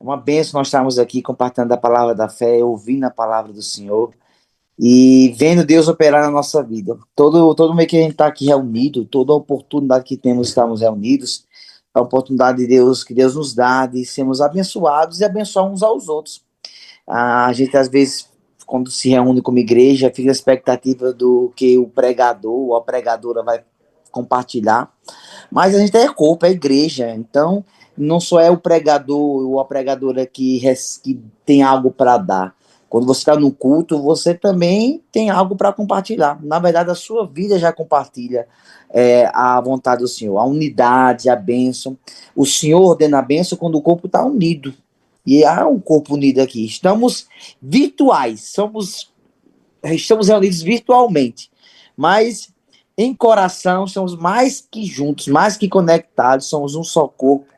uma bênção nós estarmos aqui compartilhando a palavra da fé, ouvindo a palavra do Senhor e vendo Deus operar na nossa vida. Todo mês que a gente está aqui reunido, toda oportunidade que temos de estarmos reunidos, a oportunidade de Deus, que Deus nos dá de sermos abençoados e abençoar uns aos outros. A gente, às vezes, quando se reúne como igreja, fica a expectativa do que o pregador ou a pregadora vai compartilhar, mas a gente é corpo, é igreja, então não só é o pregador ou a pregadora que tem algo para dar. Quando você está no culto, você também tem algo para compartilhar. Na verdade, a sua vida já compartilha a vontade do Senhor, a unidade, a bênção. O Senhor ordena a bênção quando o corpo está unido. E há um corpo unido aqui. Estamos virtuais, estamos reunidos virtualmente, mas em coração somos mais que juntos, mais que conectados, somos um só corpo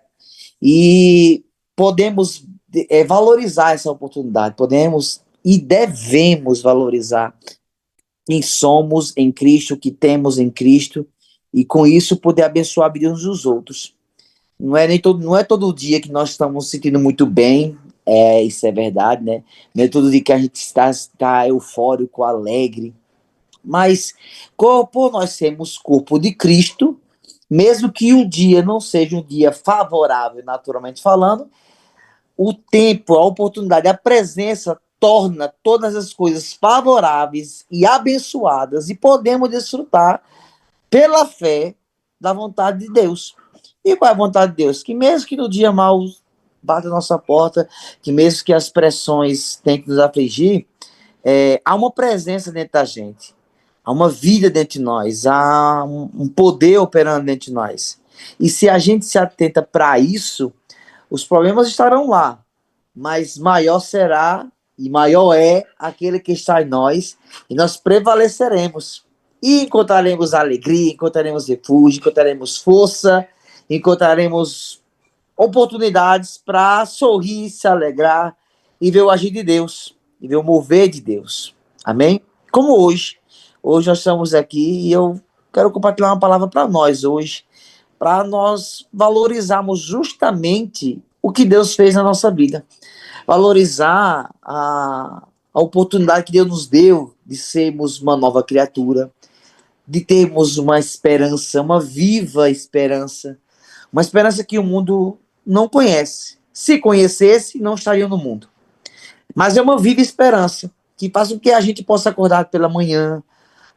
e podemos valorizar essa oportunidade, podemos e devemos valorizar quem somos em Cristo, o que temos em Cristo, e com isso poder abençoar a vida uns dos outros. Não é todo dia que nós estamos nos sentindo muito bem, isso é verdade, né? Não é todo dia que a gente está eufórico, alegre, mas por nós sermos corpo de Cristo, mesmo que o dia não seja um dia favorável, naturalmente falando, o tempo, a oportunidade, a presença torna todas as coisas favoráveis e abençoadas e podemos desfrutar pela fé da vontade de Deus. E qual é a vontade de Deus? Que mesmo que no dia mal bata a nossa porta, que mesmo que as pressões tenham que nos afligir, há uma presença dentro da gente, há uma vida dentro de nós, há um poder operando dentro de nós. E se a gente se atenta para isso, os problemas estarão lá, mas maior será e maior é aquele que está em nós, e nós prevaleceremos. E encontraremos alegria, encontraremos refúgio, encontraremos força, encontraremos oportunidades para sorrir, se alegrar e ver o agir de Deus, e ver o mover de Deus. Amém? Como hoje. Hoje nós estamos aqui e eu quero compartilhar uma palavra para nós hoje, para nós valorizarmos justamente o que Deus fez na nossa vida. Valorizar a oportunidade que Deus nos deu de sermos uma nova criatura, de termos uma esperança, uma viva esperança, uma esperança que o mundo não conhece. Se conhecesse, não estaria no mundo. Mas é uma viva esperança, que faz com que a gente possa acordar pela manhã,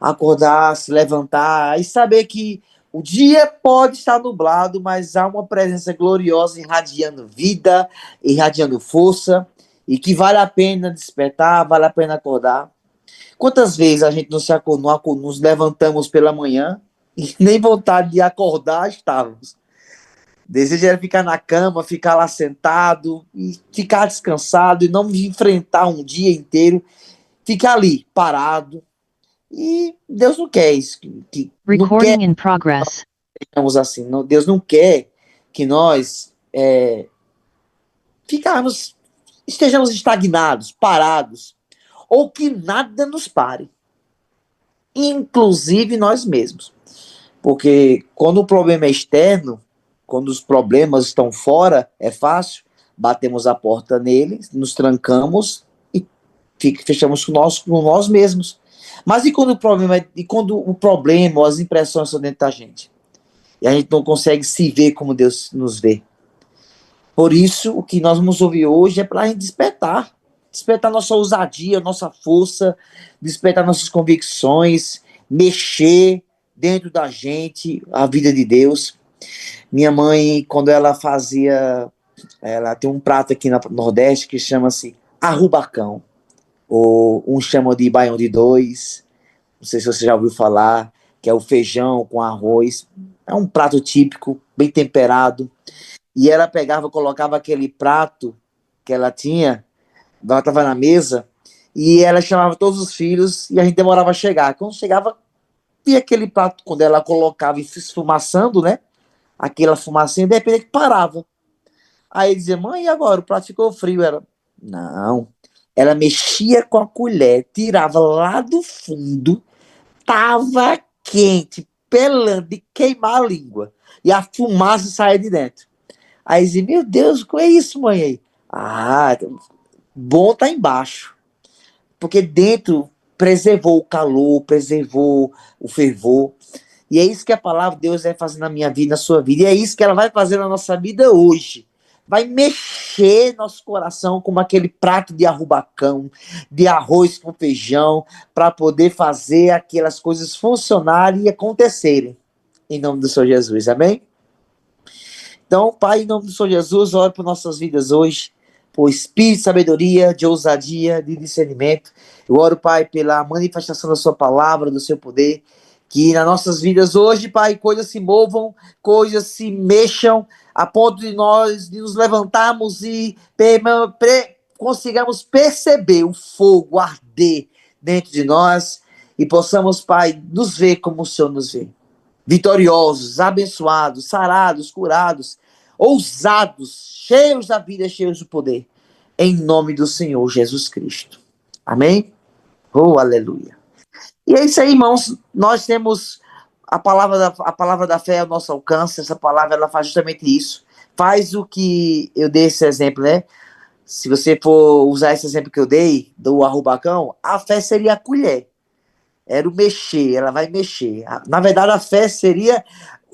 acordar, se levantar e saber que o dia pode estar nublado, mas há uma presença gloriosa irradiando vida, irradiando força, e que vale a pena despertar, vale a pena acordar. Quantas vezes a gente nos levantamos pela manhã e nem vontade de acordar estávamos? Desejo era ficar na cama, ficar lá sentado, e ficar descansado e não enfrentar um dia inteiro, ficar ali parado. E Deus não quer isso, não quer Recording in progress. que estamos assim. Deus não quer que nós estejamos estagnados, parados, ou que nada nos pare, inclusive nós mesmos. Porque quando o problema é externo, quando os problemas estão fora, é fácil, batemos a porta nele, nos trancamos e fechamos com nós mesmos. Mas e quando o problema, as impressões estão dentro da gente? E a gente não consegue se ver como Deus nos vê. Por isso, o que nós vamos ouvir hoje é para a gente despertar nossa ousadia, nossa força, despertar nossas convicções, mexer dentro da gente a vida de Deus. Minha mãe, quando ela tem um prato aqui no Nordeste que chama-se arrubacão, ou um chama de baião de dois, não sei se você já ouviu falar, que é o feijão com arroz. É um prato típico, bem temperado. E ela pegava, colocava aquele prato que ela tinha, ela estava na mesa, e ela chamava todos os filhos e a gente demorava a chegar. Quando chegava, via aquele prato, quando ela colocava esfumaçando, né? Aquela fumacinha, de repente parava. Aí dizia, mãe, e agora? O prato ficou frio. Era, não. Ela mexia com a colher, tirava lá do fundo, tava quente, pelando, de queimar a língua. E a fumaça saía de dentro. Aí dizia, meu Deus, o que é isso, mãe? Aí, Ah, bom tá embaixo. Porque dentro preservou o calor, preservou o fervor. E é isso que a palavra de Deus vai fazer na minha vida, na sua vida. E é isso que ela vai fazer na nossa vida hoje. Vai mexer nosso coração como aquele prato de arrubacão, de arroz com feijão, para poder fazer aquelas coisas funcionarem e acontecerem. Em nome do Senhor Jesus, amém? Então, Pai, em nome do Senhor Jesus, oro por nossas vidas hoje, por espírito de sabedoria, de ousadia, de discernimento. Eu oro, Pai, pela manifestação da Sua palavra, do Seu poder, que nas nossas vidas hoje, Pai, coisas se movam, coisas se mexam, a ponto de nós de nos levantarmos e consigamos perceber o fogo arder dentro de nós e possamos, Pai, nos ver como o Senhor nos vê vitoriosos, abençoados, sarados, curados, ousados, cheios da vida, cheios do poder, em nome do Senhor Jesus Cristo. Amém? Oh, aleluia. E é isso aí, irmãos. Nós temos a palavra da fé ao nosso alcance. Essa palavra ela faz justamente isso. Faz o que eu dei esse exemplo, né? Se você for usar esse exemplo que eu dei do arrubacão, a fé seria a colher. Era o mexer, ela vai mexer. Na verdade, a fé seria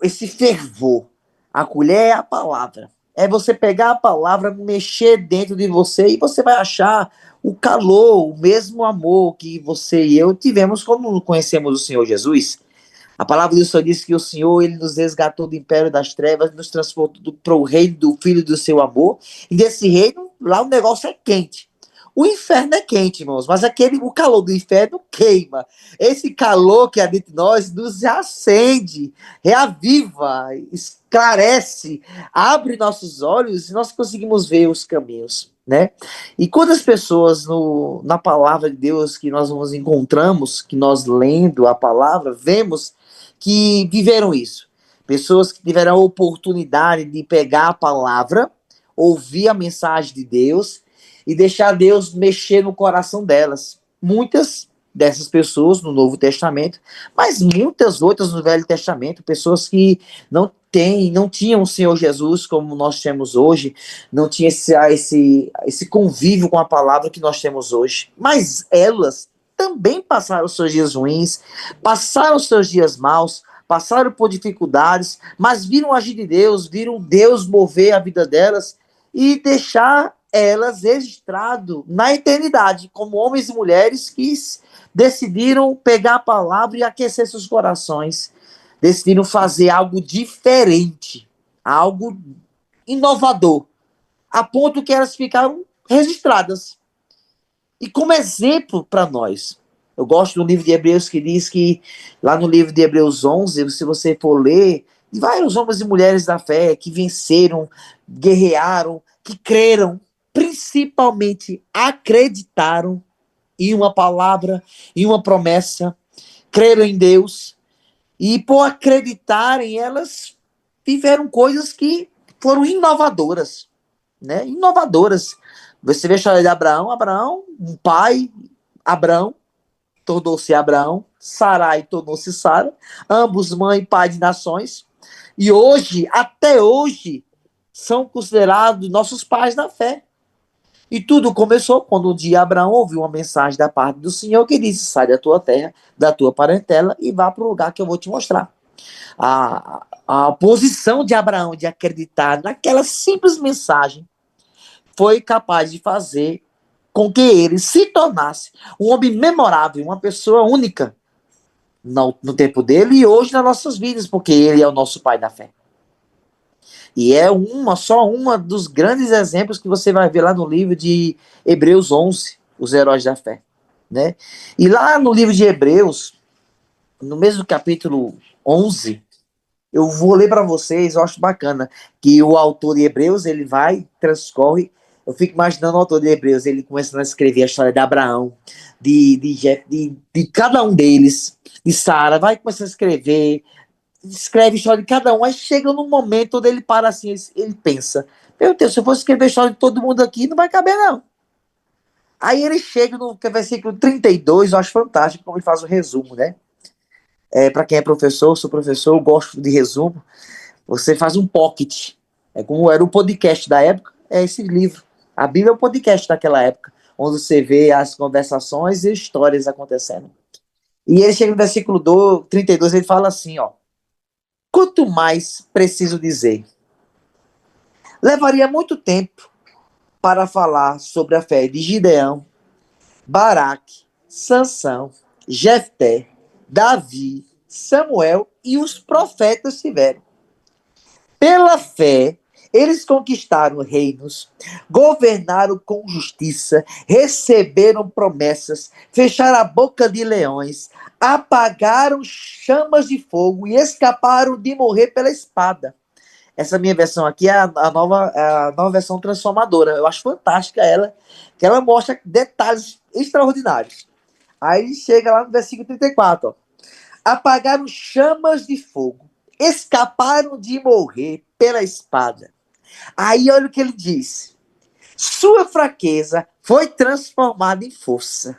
esse fervor. A colher é a palavra. É você pegar a palavra, mexer dentro de você e você vai achar o calor, o mesmo amor que você e eu tivemos quando conhecemos o Senhor Jesus. A palavra do Senhor diz que o Senhor ele nos resgatou do império das trevas, nos transportou para o reino do Filho do seu amor. E desse reino, lá o negócio é quente. O inferno é quente, irmãos, mas o calor do inferno queima. Esse calor que habita em nós nos acende, reaviva, esclarece, abre nossos olhos e nós conseguimos ver os caminhos, né? E quantas pessoas na palavra de Deus que nós nos encontramos, que nós lendo a palavra, vemos que viveram isso. Pessoas que tiveram a oportunidade de pegar a palavra, ouvir a mensagem de Deus e deixar Deus mexer no coração delas. Muitas dessas pessoas no Novo Testamento, mas muitas outras no Velho Testamento, pessoas que não tinham o Senhor Jesus como nós temos hoje, não tinha esse convívio com a palavra que nós temos hoje. Mas elas também passaram os seus dias ruins, passaram os seus dias maus, passaram por dificuldades, mas viram agir de Deus, viram Deus mover a vida delas e deixar elas registrado na eternidade, como homens e mulheres que decidiram pegar a palavra e aquecer seus corações, decidiram fazer algo diferente, algo inovador, a ponto que elas ficaram registradas. E como exemplo para nós, eu gosto do livro de Hebreus que diz que, lá no livro de Hebreus 11, se você for ler, vários homens e mulheres da fé que venceram, guerrearam, que creram, principalmente acreditaram em uma palavra, em uma promessa, creram em Deus, e por acreditarem, elas viveram coisas que foram inovadoras, né? Inovadoras. Você vê a história de Abraão, um pai, Abraão, tornou-se Abraão, Sarai tornou-se Sara, ambos mãe e pai de nações, e hoje, até hoje, são considerados nossos pais da fé. E tudo começou quando um dia Abraão ouviu uma mensagem da parte do Senhor que disse: sai da tua terra, da tua parentela e vá para o lugar que eu vou te mostrar. A posição de Abraão de acreditar naquela simples mensagem foi capaz de fazer com que ele se tornasse um homem memorável, uma pessoa única no tempo dele e hoje nas nossas vidas, porque ele é o nosso pai da fé. E é só uma dos grandes exemplos que você vai ver lá no livro de Hebreus 11, os heróis da fé, né? E lá no livro de Hebreus, no mesmo capítulo 11, eu vou ler para vocês, eu acho bacana, que o autor de Hebreus, ele transcorre, eu fico imaginando o autor de Hebreus, ele começando a escrever a história de Abraão, de cada um deles, de Sara, vai começando a escreve a história de cada um, aí chega num momento onde ele para assim, ele pensa, meu Deus, se eu fosse escrever a história de todo mundo aqui, não vai caber não. Aí ele chega no versículo 32, eu acho fantástico como ele faz o resumo, né? Para quem é professor, sou professor, eu gosto de resumo. Você faz um pocket. É como era o podcast da época, é esse livro. A Bíblia é um podcast daquela época, onde você vê as conversações e histórias acontecendo. E ele chega no versículo 32, ele fala assim, ó. Quanto mais preciso dizer, levaria muito tempo para falar sobre a fé de Gideão, Baraque, Sansão, Jefté, Davi, Samuel e os profetas tiveram. Pela fé, eles conquistaram reinos, governaram com justiça, receberam promessas, fecharam a boca de leões, apagaram chamas de fogo e escaparam de morrer pela espada. Essa minha versão aqui é a nova versão transformadora. Eu acho fantástica ela, que ela mostra detalhes extraordinários. Aí chega lá no versículo 34, ó. Apagaram chamas de fogo, escaparam de morrer pela espada. Aí olha o que ele diz. Sua fraqueza foi transformada em força.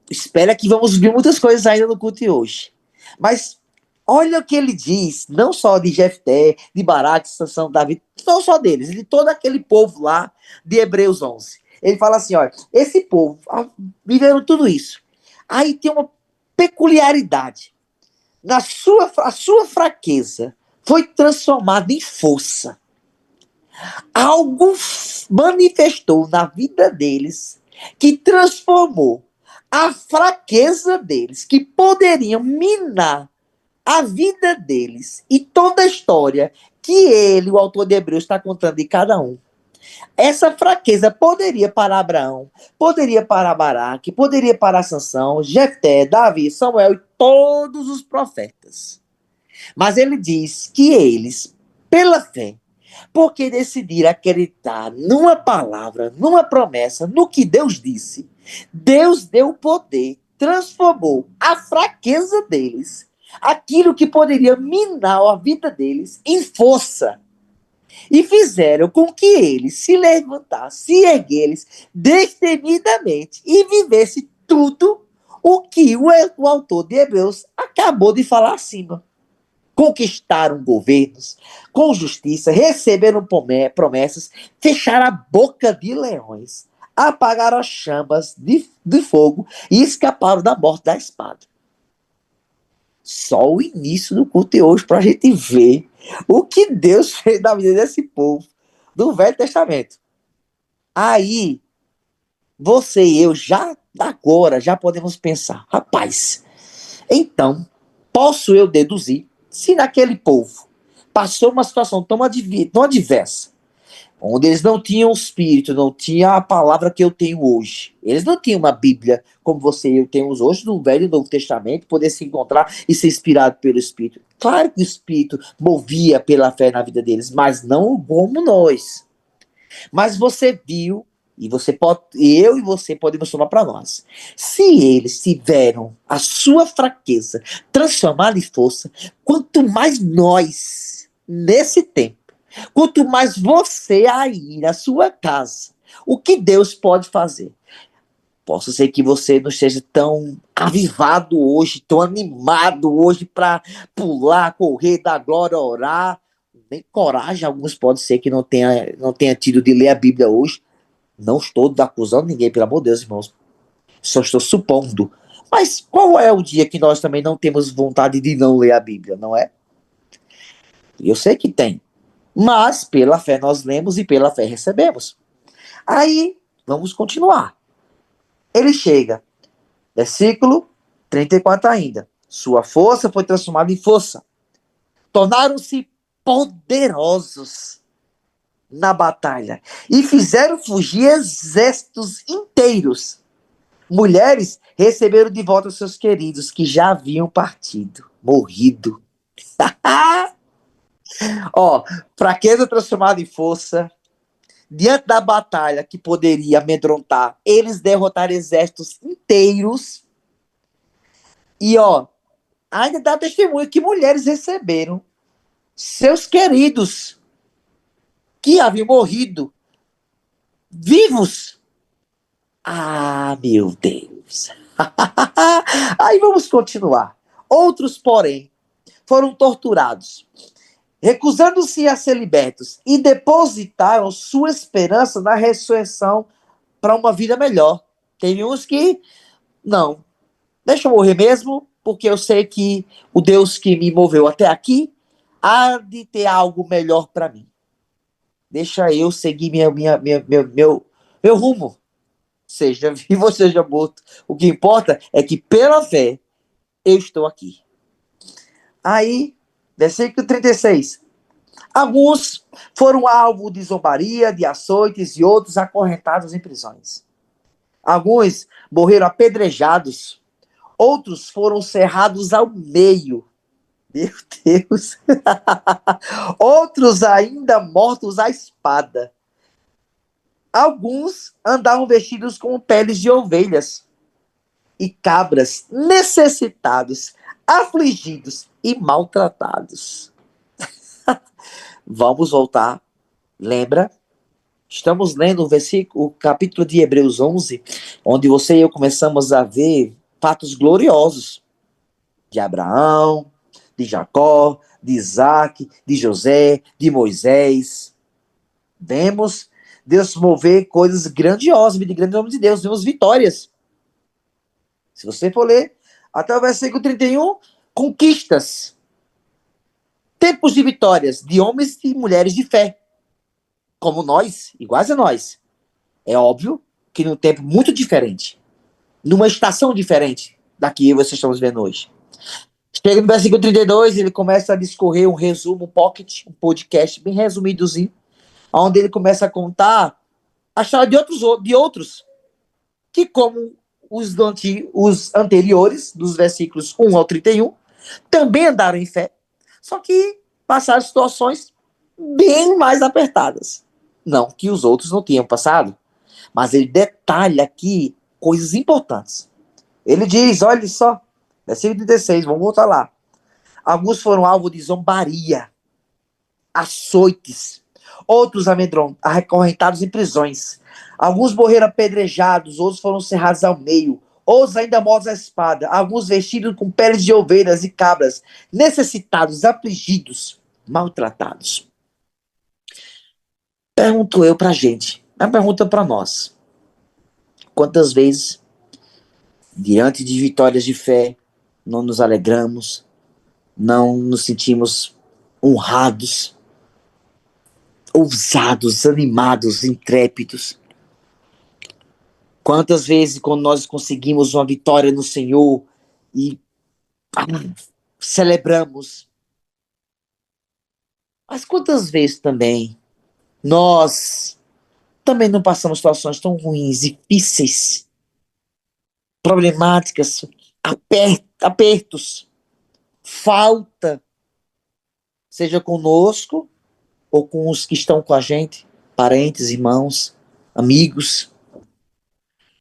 Espera que vamos ver muitas coisas ainda no culto de hoje. Mas olha o que ele diz, não só de Jefté, de Baraque, Sansão, Davi, não só deles, de todo aquele povo lá de Hebreus 11. Ele fala assim, olha, esse povo viveram tudo isso. Aí tem uma peculiaridade. A sua fraqueza foi transformada em força. Algo manifestou na vida deles que transformou a fraqueza deles, que poderiam minar a vida deles e toda a história que ele, o autor de Hebreus, está contando de cada um. Essa fraqueza poderia parar Abraão, poderia parar Baraque, poderia parar Sansão, Jefté, Davi, Samuel e todos os profetas. Mas ele diz que eles, pela fé, porque decidiram acreditar numa palavra, numa promessa, no que Deus disse, Deus deu o poder, transformou a fraqueza deles, aquilo que poderia minar a vida deles, em força. E fizeram com que eles se levantassem, se erguessem destemidamente e vivessem tudo o que o autor de Hebreus acabou de falar acima. Conquistaram governos com justiça, receberam promessas, fecharam a boca de leões, apagaram as chamas de fogo e escaparam da morte da espada. Só o início do culto de hoje para a gente ver o que Deus fez na vida desse povo do Velho Testamento. Aí, você e eu já agora já podemos pensar, rapaz, então posso eu deduzir se naquele povo passou uma situação tão adversa, onde eles não tinham o Espírito, não tinham a palavra que eu tenho hoje. Eles não tinham uma Bíblia como você e eu temos hoje, no Velho e Novo Testamento, poder se encontrar e ser inspirado pelo Espírito. Claro que o Espírito movia pela fé na vida deles, mas não como nós. Mas você viu, e você pode, eu e você podemos tomar para nós. Se eles tiveram a sua fraqueza transformada em força, quanto mais nós, nesse tempo, quanto mais você aí na sua casa, o que Deus pode fazer? Posso ser que você não esteja tão avivado hoje, tão animado hoje para pular, correr, dar glória, orar. Nem coragem, alguns pode ser que não tenha tido de ler a Bíblia hoje. Não estou acusando ninguém, pelo amor de Deus, irmãos. Só estou supondo. Mas qual é o dia que nós também não temos vontade de não ler a Bíblia, não é? Eu sei que tem. Mas pela fé nós lemos e pela fé recebemos. Aí, vamos continuar. Ele chega, versículo 34 ainda. Sua força foi transformada em força. Tornaram-se poderosos na batalha e fizeram fugir exércitos inteiros. Mulheres receberam de volta seus queridos que já haviam partido, morrido. Ó, fraqueza transformada em força. Diante da batalha que poderia amedrontar, eles derrotaram exércitos inteiros. E, ó, ainda dá testemunho que mulheres receberam seus queridos que haviam morrido vivos. Ah, meu Deus. Aí vamos continuar. Outros, porém, foram torturados. recusando-se a ser libertos, e depositaram sua esperança na ressurreição para uma vida melhor. Teve uns que, não, deixa eu morrer mesmo, porque eu sei que o Deus que me moveu até aqui há de ter algo melhor para mim. Deixa eu seguir meu rumo, seja vivo ou seja morto. O que importa é que pela fé eu estou aqui. Aí, versículo 36. Alguns foram alvo de zombaria, de açoites e outros acorrentados em prisões. Alguns morreram apedrejados, outros foram cerrados ao meio. Meu Deus! Outros ainda mortos à espada. Alguns andavam vestidos com peles de ovelhas e cabras, necessitados, afligidos e maltratados. Vamos voltar. Lembra? Estamos lendo o capítulo de Hebreus 11, onde você e eu começamos a ver fatos gloriosos de Abraão, de Jacó, de Isaac, de José, de Moisés. Vemos Deus mover coisas grandiosas, de grande nome de Deus, vemos vitórias. Se você for ler até o versículo 31, conquistas, tempos de vitórias de homens e mulheres de fé, como nós, iguais a nós. É óbvio que num tempo muito diferente, numa estação diferente da que vocês estamos vendo hoje. Chega no versículo 32, ele começa a discorrer um resumo, um pocket, um podcast bem resumidozinho, onde ele começa a contar a história de outros que, como os anteriores, dos versículos 1 ao 31, também andaram em fé, só que passaram situações bem mais apertadas. Não que os outros não tenham passado, mas ele detalha aqui coisas importantes. Ele diz, olha só, versículo 36, vamos voltar lá. Alguns foram alvo de zombaria, açoites, outros acorrentados em prisões. Alguns morreram apedrejados, outros foram cerrados ao meio, outros ainda mortos à espada, alguns vestidos com peles de ovelhas e cabras, necessitados, afligidos, maltratados. Pergunto eu pra gente, uma pergunta pra nós. Quantas vezes, diante de vitórias de fé, não nos alegramos, não nos sentimos honrados, ousados, animados, intrépidos? Quantas vezes, quando nós conseguimos uma vitória no Senhor e celebramos, mas quantas vezes também nós também não passamos situações tão ruins, difíceis, problemáticas, apertos, falta, seja conosco ou com os que estão com a gente, parentes, irmãos, amigos.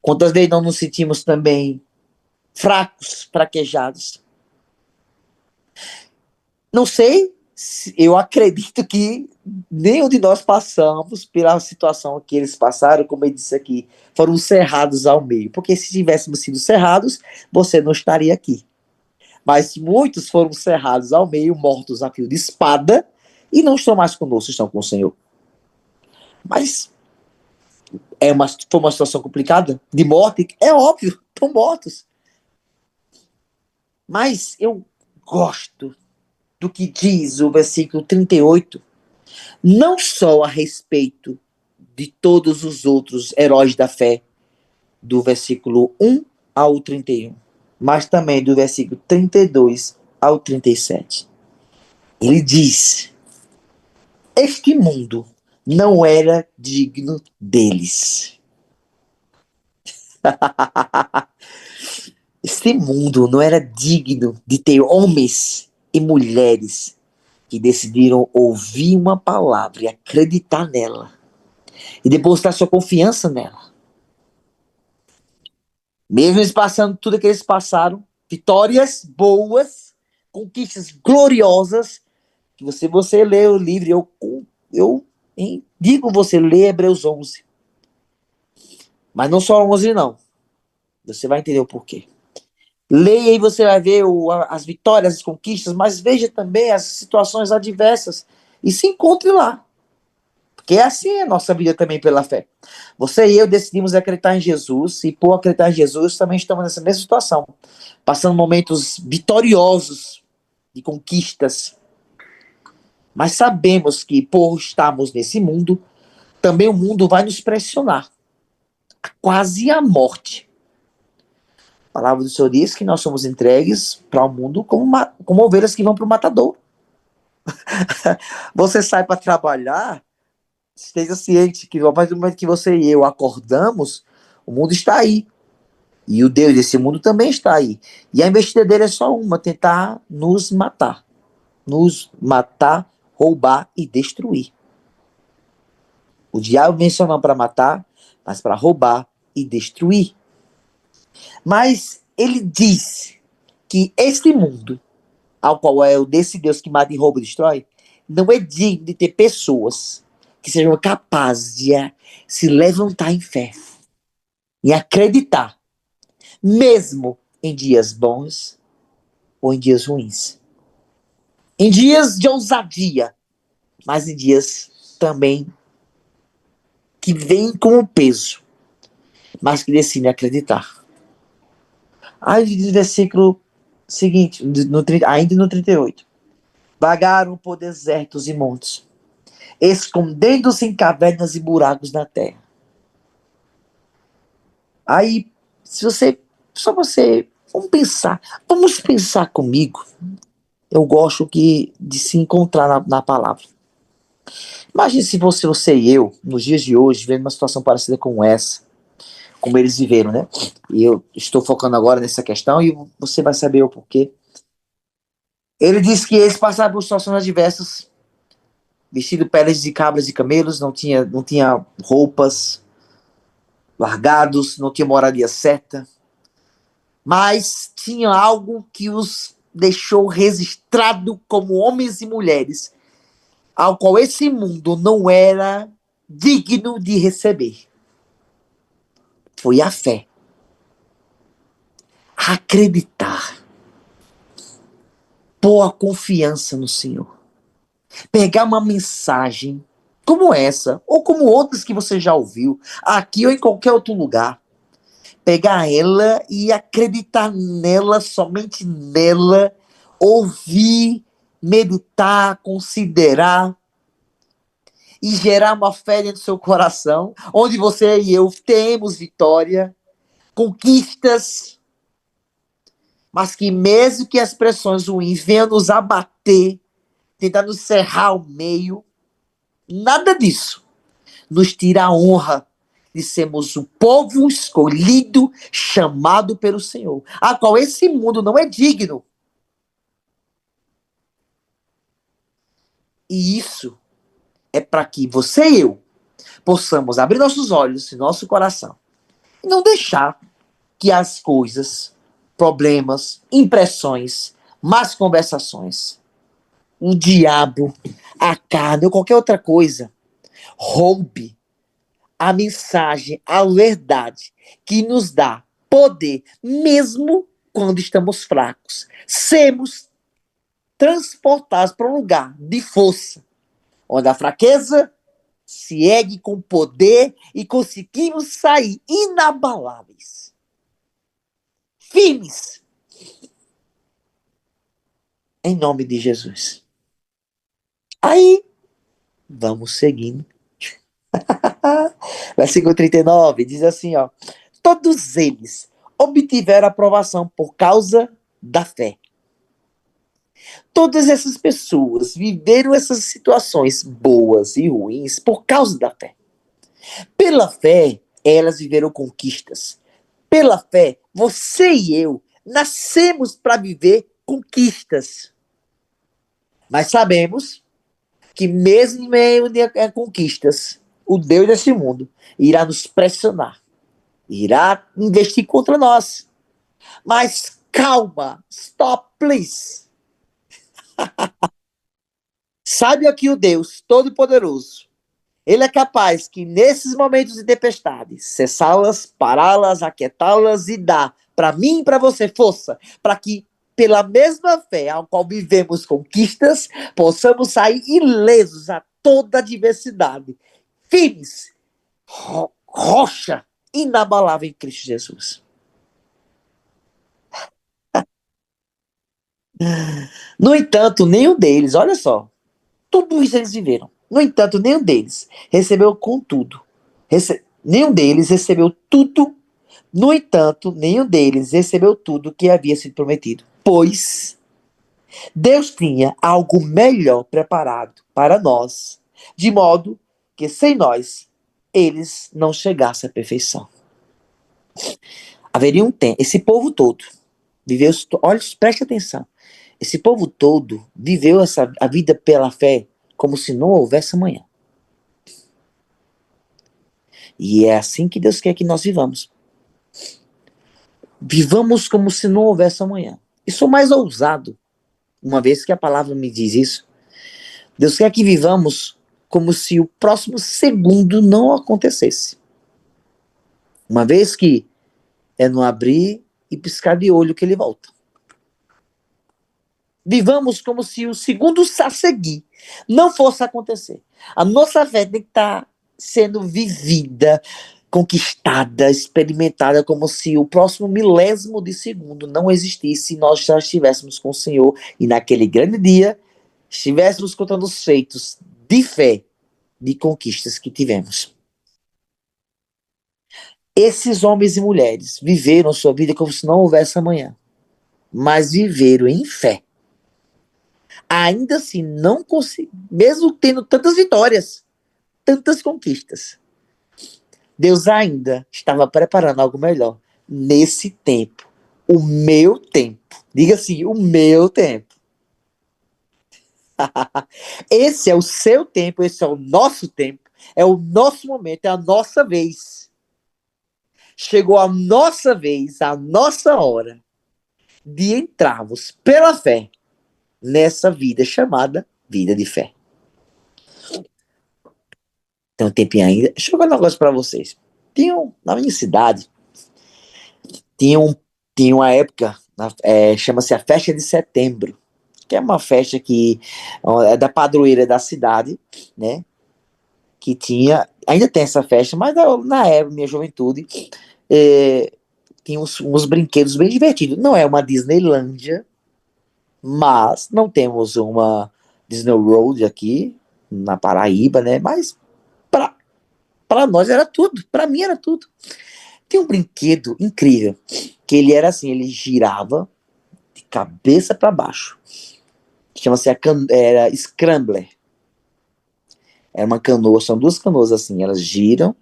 Quantas vezes não nos sentimos também fracos, fraquejados? Não sei, eu acredito que nenhum de nós passamos pela situação que eles passaram, como eu disse aqui, foram cerrados ao meio. Porque se tivéssemos sido cerrados, você não estaria aqui. Mas muitos foram cerrados ao meio, mortos a fio de espada, e não estão mais conosco, estão com o Senhor. Mas foi uma situação complicada, de morte, é óbvio, estão mortos. Mas eu gosto do que diz o versículo 38, não só a respeito de todos os outros heróis da fé, do versículo 1 ao 31, mas também do versículo 32 ao 37. Ele diz: este mundo não era digno deles. Este mundo não era digno de ter homens e mulheres que decidiram ouvir uma palavra e acreditar nela, e depositar sua confiança nela. Mesmo eles passando tudo que eles passaram, vitórias boas, conquistas gloriosas, que você lê o livro, eu digo você lê Hebreus 11. Mas não só 11 não. Você vai entender o porquê. Leia e você vai ver as vitórias, as conquistas, mas veja também as situações adversas, e se encontre lá. Porque é assim a nossa vida também pela fé. Você e eu decidimos acreditar em Jesus, e por acreditar em Jesus também estamos nessa mesma situação, passando momentos vitoriosos de conquistas. Mas sabemos que por estarmos nesse mundo, também o mundo vai nos pressionar, quase à morte. A palavra do Senhor diz que nós somos entregues para o mundo como ovelhas que vão para o matador. Você sai para trabalhar, esteja ciente que a partir do momento que você e eu acordamos, o mundo está aí. E o Deus desse mundo também está aí. E a investida dele é só uma: tentar nos matar. Nos matar, roubar e destruir. O diabo vem só não para matar, mas para roubar e destruir. Mas ele diz que este mundo, ao qual é o desse Deus que mata e rouba e destrói, não é digno de ter pessoas que sejam capazes de se levantar em fé e acreditar, mesmo em dias bons ou em dias ruins. Em dias de ousadia, mas em dias também que vêm com o peso, mas que decidem acreditar. Aí diz o versículo seguinte, ainda no 38. Vagaram por desertos e montes, escondendo-se em cavernas e buracos na terra. Aí, se você, só você, vamos pensar comigo. Eu gosto de se encontrar na palavra. Imagine se você e eu, nos dias de hoje, vivendo uma situação parecida com essa, como eles viveram, né? E eu estou focando agora nessa questão e você vai saber o porquê. Ele diz que eles passaram por situações adversas, vestido peles de cabras e camelos, não tinha roupas, largados, não tinha moradia certa, mas tinha algo que os deixou registrado como homens e mulheres, ao qual esse mundo não era digno de receber. Foi a fé. Acreditar. Pôr a confiança no Senhor. Pegar uma mensagem como essa, ou como outras que você já ouviu, aqui ou em qualquer outro lugar, pegar ela e acreditar nela, somente nela, ouvir, meditar, considerar e gerar uma fé dentro do seu coração, onde você e eu temos vitória, conquistas, mas que mesmo que as pressões ruins venham nos abater, tentar nos cerrar ao meio, nada disso nos tira a honra de sermos o povo escolhido, chamado pelo Senhor, a qual esse mundo não é digno. E isso é para que você e eu possamos abrir nossos olhos e nosso coração e não deixar que as coisas, problemas, impressões, más conversações, o diabo, a carne ou qualquer outra coisa roube a mensagem, a verdade que nos dá poder, mesmo quando estamos fracos. Sermos transportados para um lugar de força, onde a fraqueza se ergue com poder e conseguimos sair inabaláveis, firmes, em nome de Jesus. Aí, vamos seguindo. Versículo 39 diz assim, ó: todos eles obtiveram aprovação por causa da fé. Todas essas pessoas viveram essas situações boas e ruins por causa da fé. Pela fé, elas viveram conquistas. Pela fé, você e eu nascemos para viver conquistas. Mas sabemos que mesmo em meio a conquistas, o Deus desse mundo irá nos pressionar, irá investir contra nós. Mas calma, stop, please. Saiba que o Deus Todo-Poderoso, Ele é capaz que nesses momentos de tempestade, cessá-las, pará-las, aquietá-las e dar para mim e para você força, para que pela mesma fé ao qual vivemos conquistas, possamos sair ilesos a toda adversidade, firmes, rocha inabalável em Cristo Jesus. No entanto, nenhum deles, olha só, tudo isso eles viveram. No entanto, nenhum deles recebeu contudo. Nenhum deles recebeu tudo. No entanto, nenhum deles recebeu tudo que havia sido prometido. Pois Deus tinha algo melhor preparado para nós, de modo que sem nós eles não chegassem à perfeição. Haveria um tempo, esse povo todo viveu, olha, preste atenção. Esse povo todo viveu a vida pela fé como se não houvesse amanhã. E é assim que Deus quer que nós vivamos. Vivamos como se não houvesse amanhã. E sou mais ousado, uma vez que a palavra me diz isso. Deus quer que vivamos como se o próximo segundo não acontecesse. Uma vez que é no abrir e piscar de olho que ele volta. Vivamos como se o segundo a seguir não fosse acontecer. A nossa fé tem que estar sendo vivida, conquistada, experimentada, como se o próximo milésimo de segundo não existisse e nós já estivéssemos com o Senhor e naquele grande dia estivéssemos contando os feitos de fé, de conquistas que tivemos. Esses homens e mulheres viveram sua vida como se não houvesse amanhã, mas viveram em fé. Ainda assim, não conseguiram, mesmo tendo tantas vitórias, tantas conquistas, Deus ainda estava preparando algo melhor nesse tempo. O meu tempo. Diga assim, o meu tempo. Esse é o seu tempo, esse é o nosso tempo, é o nosso momento, é a nossa vez. Chegou a nossa vez, a nossa hora de entrarmos pela fé nessa vida chamada vida de fé. Tem um tempinho ainda. Deixa eu falar um negócio pra vocês. Na minha cidade, tinha, um, tinha uma época, chama-se a Festa de Setembro, que é uma festa que é da padroeira da cidade, né? Que tinha, ainda tem essa festa, mas na época, minha juventude, tinha uns brinquedos bem divertidos. Não é uma Disneylândia, mas não temos uma Disney World aqui na Paraíba, né? Mas para nós era tudo, para mim era tudo. Tem um brinquedo incrível, que ele era assim, ele girava de cabeça para baixo. Chama-se era Scrambler. Era uma canoa, são duas canoas assim, elas giram,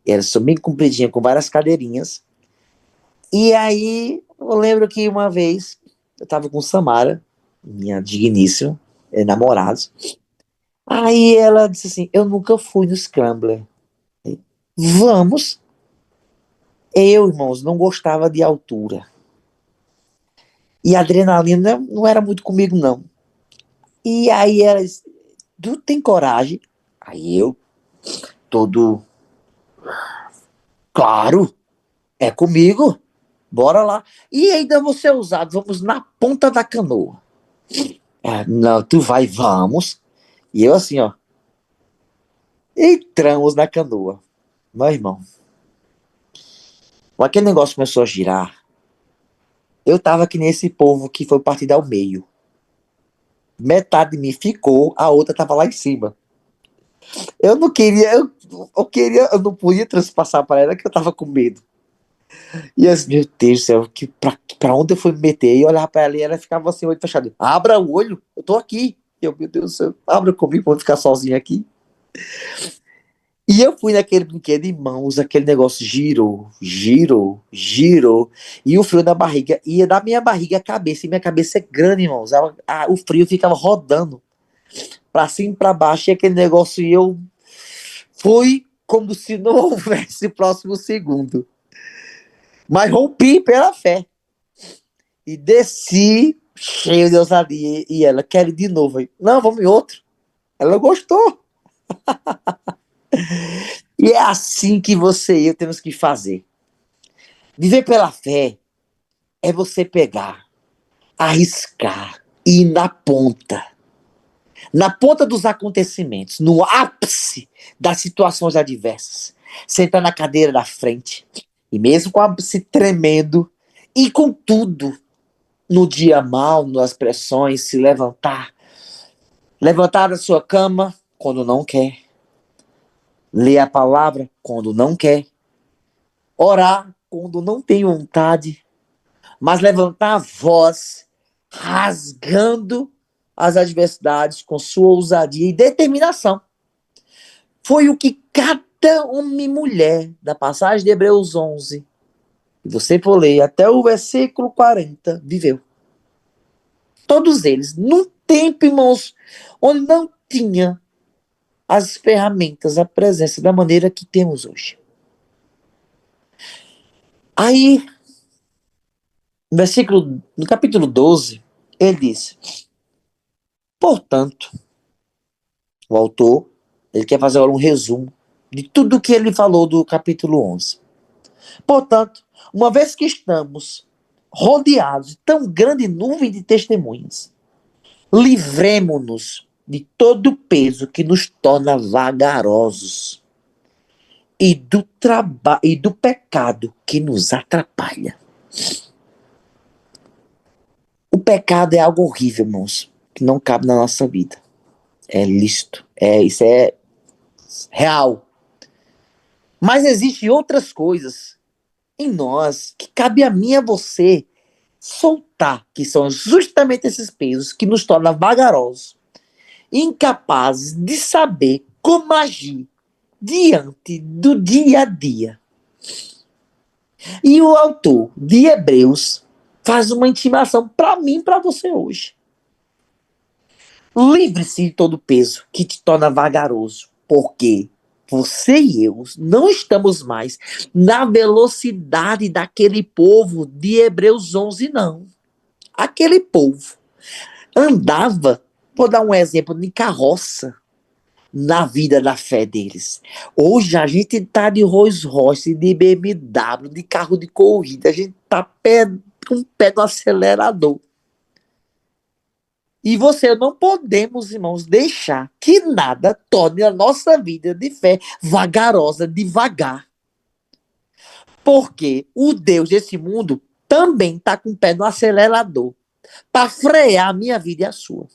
elas são bem compridinhas, com várias cadeirinhas. E aí, eu lembro que uma vez, eu tava com Samara, minha digníssima, namorados. Aí ela disse assim, eu nunca fui no Scrambler. Vamos. Eu, irmãos, não gostava de altura. E a adrenalina não era muito comigo, não. E aí ela disse, tu tem coragem? Aí eu, todo, claro, é comigo, bora lá. E ainda vou ser usado, vamos na ponta da canoa. Não, tu vai, vamos. E eu assim, ó, entramos na canoa. Meu irmão, aquele negócio começou a girar. Eu tava que nesse povo que foi partido ao meio. Metade de mim ficou, a outra tava lá em cima. Eu não queria, eu não podia transpassar para ela que eu tava com medo. E assim, meu Deus do céu, pra onde eu fui me meter? E olhar pra ela e ela ficava assim, olho fechado. Abra o olho, eu tô aqui. E eu, meu Deus do céu, abra comigo pra eu ficar sozinho aqui. E eu fui naquele brinquedo em mãos, aquele negócio girou, girou, girou. E o frio na barriga ia da minha barriga à cabeça. E minha cabeça é grande, irmãos. O frio ficava rodando pra cima e pra baixo. E aquele negócio, e eu fui como se não houvesse próximo segundo. Mas rompi pela fé. E desci cheio de ousadia. E ela, quer ir de novo. Aí, não, vamos em outro. Ela gostou. E é assim que você e eu temos que fazer. Viver pela fé é você pegar. arriscar, ir na ponta dos acontecimentos, no ápice das situações adversas, sentar na cadeira da frente, e mesmo com a se tremendo, e com tudo, no dia mal, nas pressões, se levantar da sua cama quando não quer, ler a palavra quando não quer, orar quando não tem vontade, mas levantar a voz, rasgando as adversidades com sua ousadia e determinação. Foi o que cada homem e mulher da passagem de Hebreus 11, e você for ler até o versículo 40, viveu. Todos eles, num tempo, irmãos, onde não tinha as ferramentas, a presença da maneira que temos hoje. Aí, no capítulo 12, ele diz: portanto, o autor, ele quer fazer agora um resumo de tudo que ele falou do capítulo 11. Portanto, uma vez que estamos rodeados de tão grande nuvem de testemunhas, livremo-nos de todo o peso que nos torna vagarosos e do pecado que nos atrapalha. O pecado é algo horrível, irmãos, que não cabe na nossa vida. É lícito, isso é real. Mas existem outras coisas em nós que cabe a mim e a você soltar, que são justamente esses pesos que nos tornam vagarosos, incapazes de saber como agir diante do dia a dia. E o autor de Hebreus faz uma intimação para mim e para você hoje. Livre-se de todo peso que te torna vagaroso, porque você e eu não estamos mais na velocidade daquele povo de Hebreus 11, não. Aquele povo andava, vou dar um exemplo, de carroça na vida da fé deles. Hoje a gente tá de Rolls Royce, de BMW, de carro de corrida, a gente tá com o pé no acelerador. E você não podemos, irmãos, deixar que nada torne a nossa vida de fé vagarosa, devagar. Porque o Deus desse mundo também está com o pé no acelerador para frear a minha vida e a sua.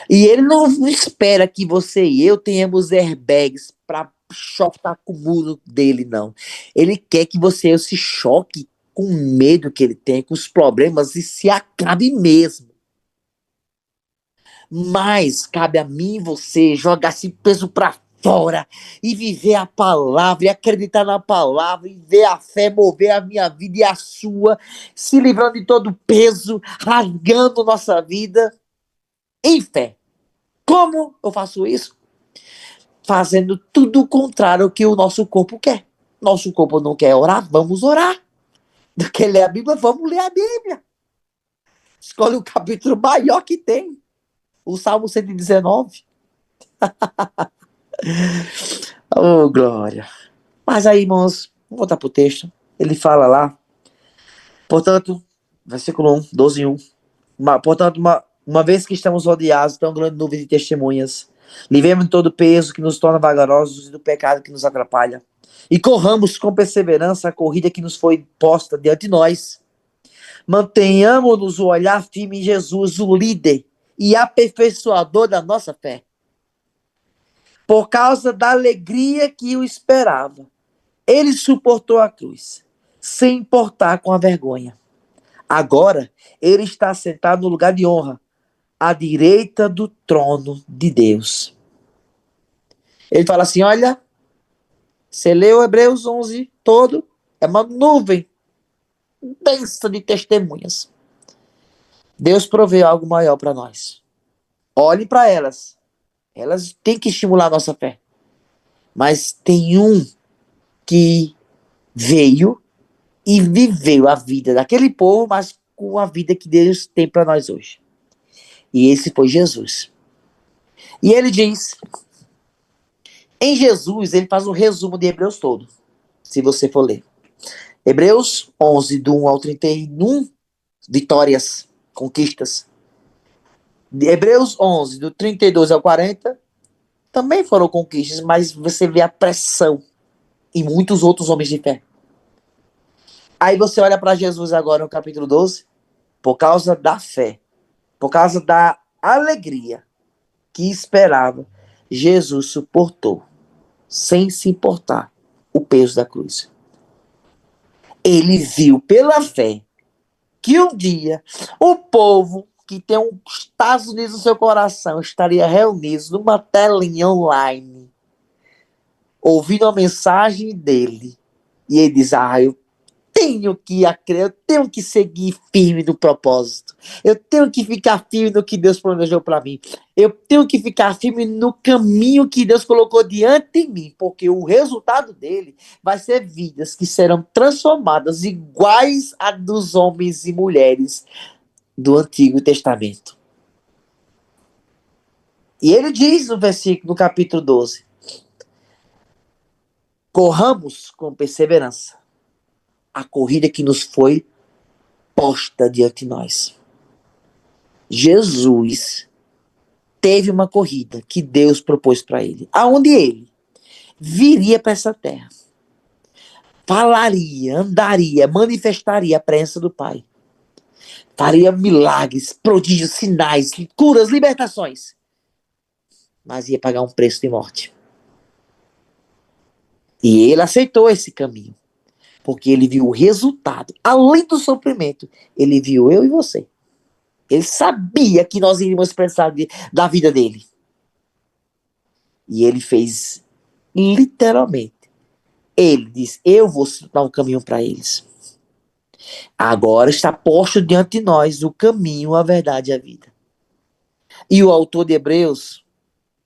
E ele não espera que você e eu tenhamos airbags para chocar com o muro dele, não. Ele quer que você e eu se choque com o medo que ele tem, com os problemas e se acabe mesmo. Mas cabe a mim e você jogar esse peso para fora e viver a palavra, e acreditar na palavra, e ver a fé mover a minha vida e a sua, se livrando de todo peso, rasgando nossa vida em fé. Como eu faço isso? Fazendo tudo o contrário ao que o nosso corpo quer. Nosso corpo não quer orar, vamos orar. Não quer ler a Bíblia, vamos ler a Bíblia. Escolhe o capítulo maior que tem. O Salmo 119. Oh, glória. Mas aí, irmãos, vamos voltar pro texto. Ele fala lá, portanto, versículo 1, 12 e 1. Portanto, uma vez que estamos rodeados de tão grande nuvem de testemunhas, livremos de todo o peso que nos torna vagarosos e do pecado que nos atrapalha. E corramos com perseverança a corrida que nos foi posta diante de nós. Mantenhamos-nos o olhar firme em Jesus, o líder e aperfeiçoador da nossa fé. Por causa da alegria que o esperava, ele suportou a cruz, sem importar com a vergonha. Agora, ele está sentado no lugar de honra, à direita do trono de Deus. Ele fala assim, olha, você leu Hebreus 11 todo, é uma nuvem densa de testemunhas. Deus proveu algo maior para nós. Olhe para elas. Elas têm que estimular a nossa fé. Mas tem um que veio e viveu a vida daquele povo, mas com a vida que Deus tem para nós hoje. E esse foi Jesus. E ele diz, em Jesus, ele faz um resumo de Hebreus todo, se você for ler. Hebreus 11, do 1 ao 31, vitórias. conquistas. De Hebreus 11, do 32 ao 40, também foram conquistas, mas você vê a pressão em muitos outros homens de fé. Aí você olha para Jesus agora no capítulo 12, por causa da fé, por causa da alegria que esperava, Jesus suportou, sem se importar, o peso da cruz. Ele viu pela fé que um dia o povo que tem os Estados Unidos no seu coração estaria reunido numa telinha online, ouvindo a mensagem dele. E ele diz, eu eu tenho que seguir firme no propósito. Eu tenho que ficar firme no que Deus planejou para mim. Eu tenho que ficar firme no caminho que Deus colocou diante de mim, porque o resultado dele vai ser vidas que serão transformadas iguais a dos homens e mulheres do Antigo Testamento. E ele diz no versículo, no capítulo 12: corramos com perseverança a corrida que nos foi posta diante de nós. Jesus teve uma corrida que Deus propôs para ele, aonde ele viria para essa terra, falaria, andaria, manifestaria a presença do Pai, faria milagres, prodígios, sinais, curas, libertações, mas ia pagar um preço de morte. E ele aceitou esse caminho, porque ele viu o resultado, além do sofrimento, ele viu eu e você. Ele sabia que nós iríamos precisar da vida dele. E ele fez literalmente. Ele diz, eu vou dar um caminho para eles. Agora está posto diante de nós o caminho, a verdade e a vida. E o autor de Hebreus,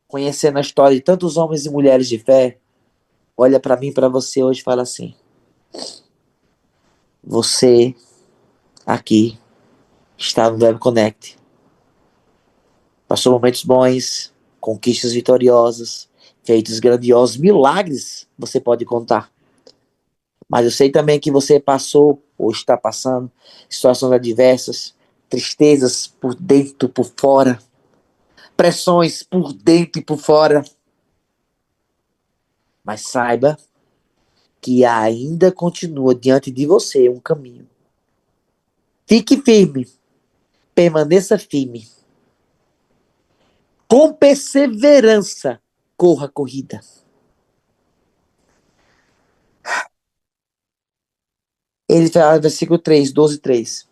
conhecendo a história de tantos homens e mulheres de fé, olha para mim e para você hoje e fala assim: você aqui está no Web Connect. Passou momentos bons, conquistas vitoriosas, feitos grandiosos, milagres você pode contar. Mas eu sei também que você passou ou está passando situações adversas, tristezas por dentro e por fora, pressões por dentro e por fora. Mas saiba que ainda continua diante de você um caminho. Fique firme, permaneça firme. Com perseverança, corra a corrida. Ele fala, versículo 3, 12, 3.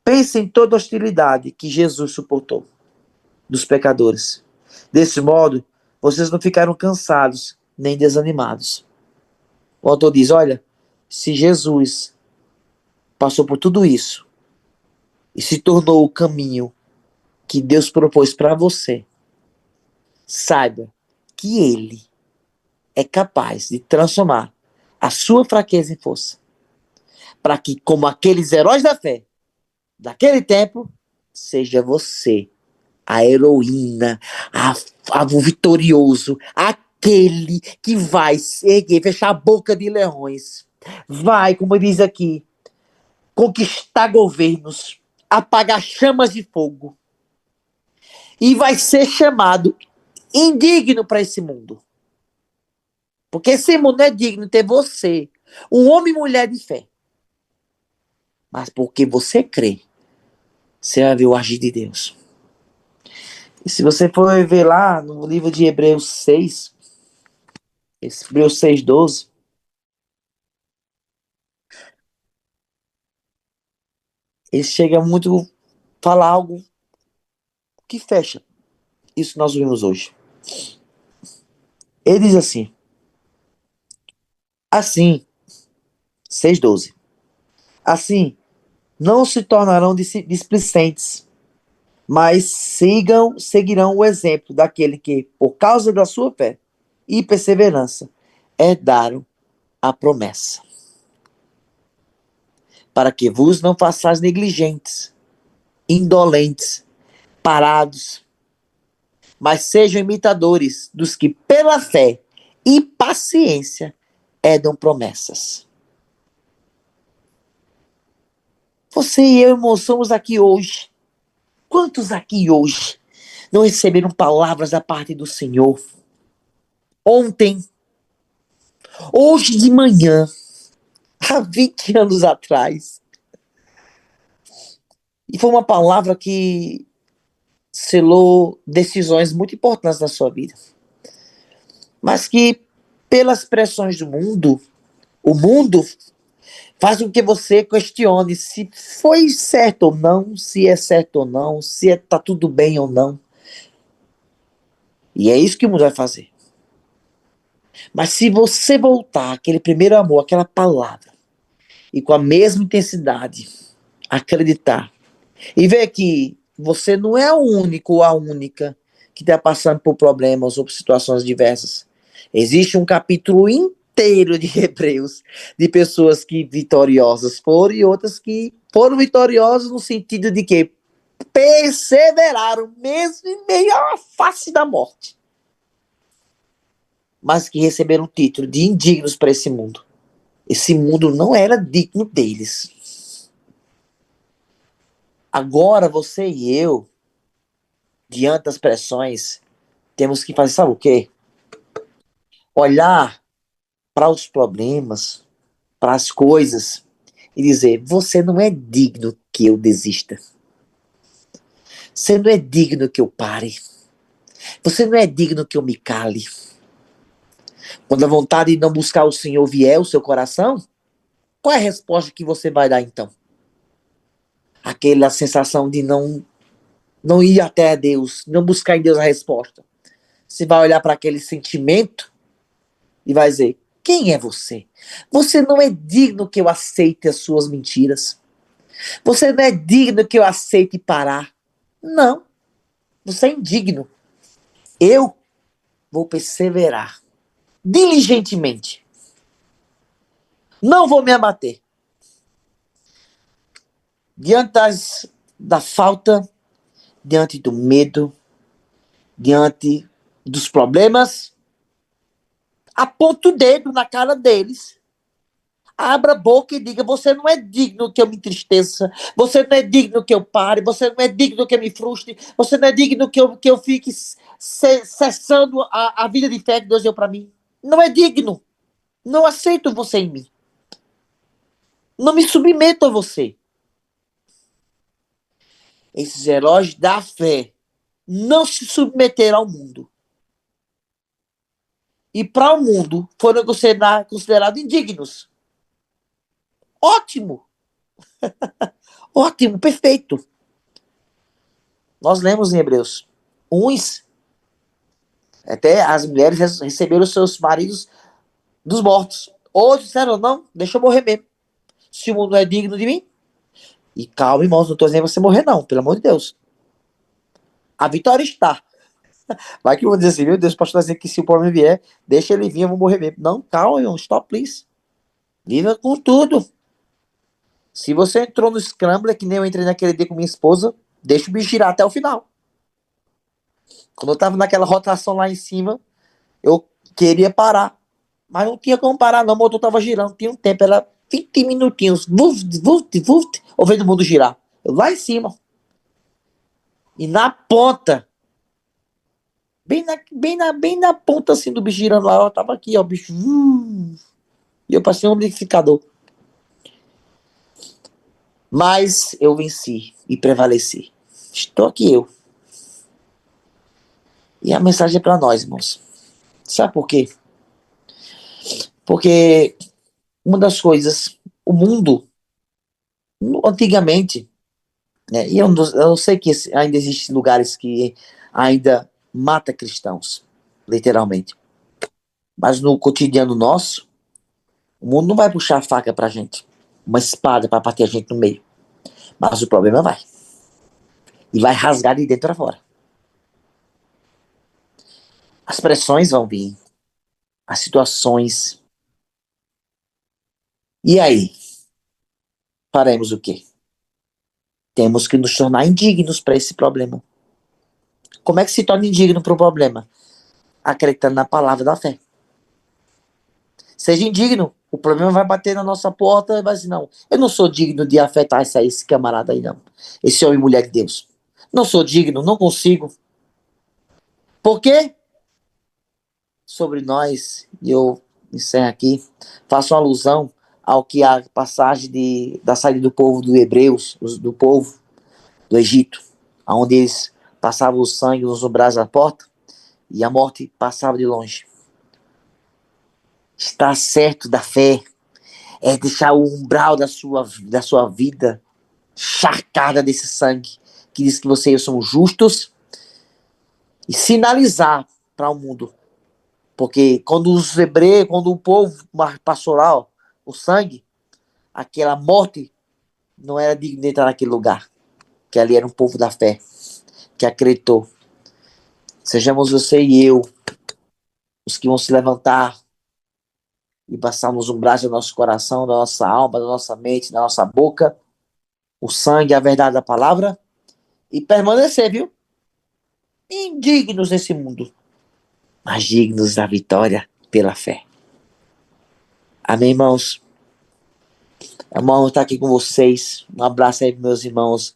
Pense em toda a hostilidade que Jesus suportou dos pecadores. Desse modo, vocês não ficaram cansados nem desanimados. O autor diz, olha, se Jesus passou por tudo isso e se tornou o caminho que Deus propôs para você, saiba que Ele é capaz de transformar a sua fraqueza em força, para que, como aqueles heróis da fé daquele tempo, seja você a heroína, o vitorioso, aquele que vai erguer, fechar a boca de leões, vai, como diz aqui, conquistar governos, apagar chamas de fogo, e vai ser chamado indigno para esse mundo. Porque esse mundo não é digno de ter você, um homem e mulher de fé. Mas porque você crê, você vai ver o agir de Deus. E se você for ver lá no livro de Hebreus 6, Hebreus 6:12, ele chega muito a falar algo que fecha isso que nós vimos hoje. Ele diz assim, 6:12, assim, não se tornarão displicentes, mas seguirão o exemplo daquele que, por causa da sua fé e perseverança, herdaram a promessa. Para que vos não façais negligentes, indolentes, parados, mas sejam imitadores dos que pela fé e paciência herdam promessas. Você e eu, irmão, somos aqui hoje Quantos aqui hoje não receberam palavras da parte do Senhor? Ontem, hoje de manhã, há 20 anos atrás. E foi uma palavra que selou decisões muito importantes na sua vida. Mas que, pelas pressões do mundo, o mundo faz com que você questione se foi certo ou não, se é certo ou não, se tá tudo bem ou não. E é isso que o mundo vai fazer. Mas se você voltar àquele primeiro amor, aquela palavra, e com a mesma intensidade, acreditar, e ver que você não é o único ou a única que está passando por problemas ou por situações diversas. Existe um capítulo inteiro de Hebreus, de pessoas que vitoriosas foram e outras que foram vitoriosas no sentido de que perseveraram mesmo em meio à face da morte, mas que receberam o título de indignos para esse mundo. Esse mundo não era digno deles. Agora você e eu, diante das pressões, temos que fazer, sabe o quê? Olhar para os problemas, para as coisas e dizer: você não é digno que eu desista. Você não é digno que eu pare. Você não é digno que eu me cale. Quando a vontade de não buscar o Senhor vier ao seu coração, qual é a resposta que você vai dar então? Aquela sensação de não ir até Deus, não buscar em Deus a resposta. Você vai olhar para aquele sentimento e vai dizer: quem é você? Você não é digno que eu aceite as suas mentiras. Você não é digno que eu aceite parar. Não, você é indigno. Eu vou perseverar diligentemente. Não vou me abater. Diante da falta, diante do medo, diante dos problemas, aponta o dedo na cara deles. Abra a boca e diga: você não é digno que eu me entristeça, você não é digno que eu pare, você não é digno que eu me frustre, você não é digno que eu fique cessando a vida de fé que Deus deu para mim. Não é digno. Não aceito você em mim. Não me submeto a você. Esses heróis da fé não se submeteram ao mundo. E para o mundo foram considerados indignos. Ótimo. Ótimo, perfeito. Nós lemos em Hebreus. Uns, até as mulheres receberam seus maridos dos mortos. Outros disseram: não, deixa eu morrer mesmo. Se o mundo não é digno de mim. E calma, irmãos, não estou dizendo você morrer, não, pelo amor de Deus. A vitória está. Vai que eu vou dizer assim: meu Deus, o pastor está dizendo que se o problema vier, deixa ele vir, eu vou morrer mesmo. Não, calma, irmão, stop, please. Viva com tudo. Se você entrou no Scrambler, que nem eu entrei naquele dia com minha esposa, deixa o bicho girar até o final. Quando eu tava naquela rotação lá em cima, eu queria parar. Mas não tinha como parar, não. O motor tava girando. Tinha um tempo, era 20 minutinhos. Vuft, vuft, vuft. Ouvindo o mundo girar. Eu lá em cima. E na ponta. Bem na ponta assim do bicho girando lá. Eu tava aqui, ó. O bicho. E eu passei um liquidificador. Mas eu venci e prevaleci. Estou aqui eu. E a mensagem é para nós, irmãos. Sabe por quê? Porque uma das coisas, o mundo, antigamente, né, e eu sei que ainda existem lugares que ainda mata cristãos, literalmente. Mas no cotidiano nosso, o mundo não vai puxar a faca pra gente, uma espada para bater a gente no meio. Mas o problema vai. E vai rasgar de dentro para fora. As pressões vão vir, as situações. E aí? Faremos o quê? Temos que nos tornar indignos para esse problema. Como é que se torna indigno para o problema? Acreditando na palavra da fé. Seja indigno. O problema vai bater na nossa porta e vai dizer: não, eu não sou digno de afetar esse camarada aí, não. Esse homem e mulher de Deus. Não sou digno, não consigo. Por quê? Sobre nós, e eu encerro aqui, faço uma alusão ao que a passagem da saída do povo do Hebreus, do povo do Egito, onde eles passavam o sangue nos umbrais da porta e a morte passava de longe. Estar certo da fé é deixar o umbral da sua vida charcada desse sangue que diz que você e eu somos justos e sinalizar para o mundo. Porque quando os hebreus, quando o povo passou lá, ó, o sangue, aquela morte não era digno de entrar naquele lugar. Que ali era um povo da fé, que acreditou. Sejamos você e eu os que vão se levantar e passar nos umbrais do nosso coração, da nossa alma, da nossa mente, da nossa boca, o sangue, a verdade da palavra, e permanecer, viu? Indignos nesse mundo, mas dignos da vitória pela fé. Amém, irmãos? É uma honra estar aqui com vocês. Um abraço aí, meus irmãos.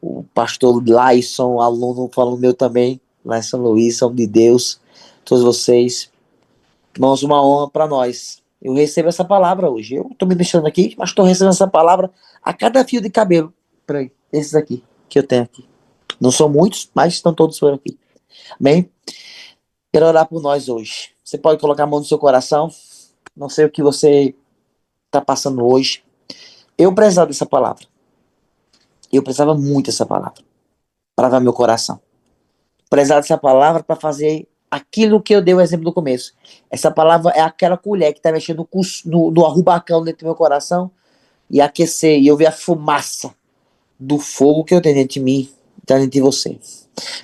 O pastor Laison, aluno, falando meu também, lá em São Luís, São de Deus, todos vocês. Irmãos, uma honra para nós. Eu recebo essa palavra hoje. Eu estou me deixando aqui, mas estou recebendo essa palavra a cada fio de cabelo. Peraí, esses aqui, que eu tenho aqui. Não são muitos, mas estão todos por aqui. Amém? Quero orar por nós hoje. Você pode colocar a mão no seu coração. Não sei o que você está passando hoje. Eu precisava dessa palavra. Eu precisava muito dessa palavra para ver meu coração. Precisava dessa palavra para fazer aquilo que eu dei o exemplo no começo. Essa palavra é aquela colher que está mexendo no arrubacão dentro do meu coração e aquecer. E eu ver a fumaça do fogo que eu tenho dentro de mim, está dentro de você.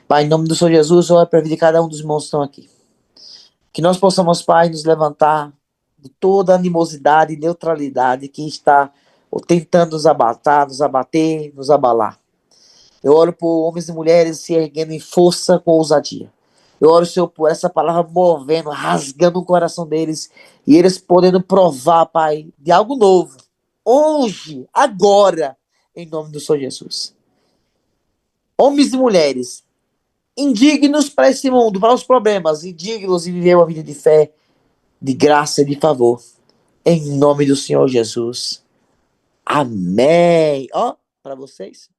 Pai, em nome do Senhor Jesus, eu oro para a vida de cada um dos irmãos que estão aqui. Que nós possamos, Pai, nos levantar de toda animosidade e neutralidade que está tentando nos abater, nos abalar. Eu oro por homens e mulheres se erguendo em força com ousadia. Eu oro, Senhor, por essa palavra movendo, rasgando o coração deles e eles podendo provar, Pai, de algo novo. Hoje, agora, em nome do Senhor Jesus. Homens e mulheres indignos para esse mundo, para os problemas, indignos de viver uma vida de fé, de graça e de favor. Em nome do Senhor Jesus. Amém. Ó, para vocês.